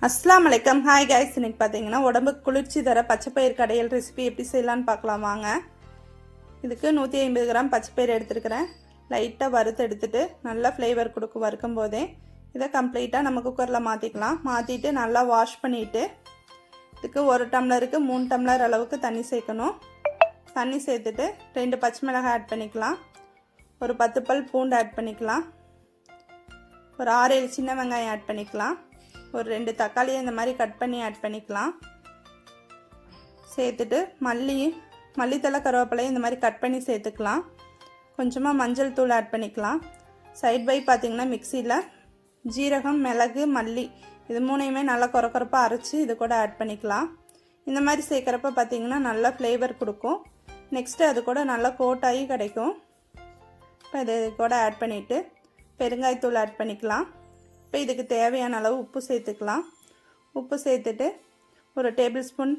அஸ்ஸலாமு அலைக்கம். Hi guys, இன்னைக்கு பார்த்தீங்கன்னா உடம்புக்கு குளிர்ச்சி தர பச்சைப்பயிர் கடையல் ரெசிபி எப்படி செய்யலான்னு பார்க்கலாம் வாங்க. இதுக்கு 150 கிராம் பச்சைப்பயிர் எடுத்துருக்கிறேன். லைட்டாக வறுத்து எடுத்துட்டு நல்லா ஃப்ளேவர் கொடுக்கும் வறுக்கும் போதே. இதை கம்ப்ளீட்டாக நம்ம குக்கரில் மாற்றிக்கலாம். மாற்றிட்டு நல்லா வாஷ் பண்ணிவிட்டு இதுக்கு 1 டம்ளருக்கு 3 டம்ளர் அளவுக்கு தண்ணி சேர்க்கணும். தண்ணி சேர்த்துட்டு 2 பச்சை மிளகாய் ஆட் பண்ணிக்கலாம். ஒரு 10 பல் பூண்டு ஆட் பண்ணிக்கலாம். ஒரு 6-7 சின்ன வெங்காயம் ஆட் பண்ணிக்கலாம். ஒரு 2 தக்காளியை இந்த மாதிரி கட் பண்ணி ஆட் பண்ணிக்கலாம். சேர்த்துட்டு மல்லித்தலை கருவேப்பிலையை இந்த மாதிரி கட் பண்ணி சேர்த்துக்கலாம். கொஞ்சமாக மஞ்சள் தூள் ஆட் பண்ணிக்கலாம். சைட் பை பார்த்திங்கன்னா மிக்சியில் ஜீரகம், மிளகு, மல்லி இது மூணையுமே நல்லா கொரப்பாக அரைச்சி இது கூட ஆட் பண்ணிக்கலாம். இந்த மாதிரி சேர்க்குறப்ப பார்த்திங்கன்னா நல்லா ஃப்ளேவர் கொடுக்கும். நெக்ஸ்ட்டு அது கூட நல்லா கோட்டாகி கிடைக்கும். இப்போ இது கூட ஆட் பண்ணிவிட்டு பெருங்காயத்தூள் ஆட் பண்ணிக்கலாம். இப்போ இதுக்கு தேவையான அளவு உப்பு சேர்த்துக்கலாம். உப்பு சேர்த்துட்டு ஒரு டேபிள் ஸ்பூன்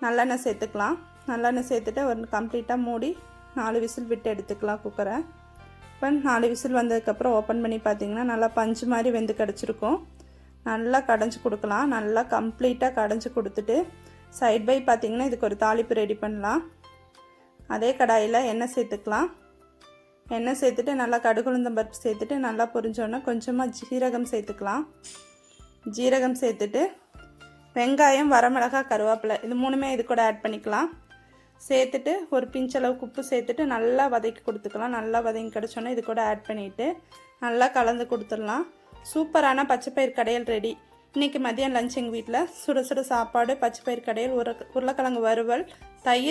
நல்லெண்ணெய் சேர்த்துக்கலாம். நல்லெண்ணெய் சேர்த்துட்டு ஒரு கம்ப்ளீட்டாக மூடி 4 விசில் விட்டு எடுத்துக்கலாம் குக்கரை. இப்போ 4 விசில் வந்ததுக்கப்புறம் ஓப்பன் பண்ணி பார்த்திங்கன்னா நல்லா பஞ்சு மாதிரி வெந்து கிடச்சிருக்கும். நல்லா கடைஞ்சி கொடுக்கலாம். நல்லா கம்ப்ளீட்டாக கடைஞ்சி கொடுத்துட்டு சைட் பை பார்த்திங்கன்னா இதுக்கு ஒரு தாளிப்பு ரெடி பண்ணலாம். அதே கடாயில் எண்ணெய் சேர்த்துக்கலாம். எண்ணெய் சேர்த்துட்டு நல்லா கடுகுளுந்தம் பருப்பு சேர்த்துட்டு நல்லா பொரிஞ்சோன்னா கொஞ்சமாக ஜீரகம் சேர்த்துக்கலாம். ஜீரகம் சேர்த்துட்டு வெங்காயம், வரமிளகாய், கருவேப்பிலை இது மூணுமே இது கூட ஆட் பண்ணிக்கலாம். சேர்த்துட்டு ஒரு பிஞ்சளவுக்கு உப்பு சேர்த்துட்டு நல்லா வதக்கி கொடுத்துக்கலாம். நல்லா வதங்கி கிடச்சோன்னா இது கூட ஆட் பண்ணிவிட்டு நல்லா கலந்து கொடுத்துடலாம். சூப்பரான பச்சைப்பயிர் கடையல் ரெடி. இன்றைக்கி மதியம் லஞ்ச் எங்கள் வீட்டில் சுட சுட சாப்பாடு, பச்சைப்பயிர் கடையல், உருளைக்கிழங்கு வறுவல், தயிர்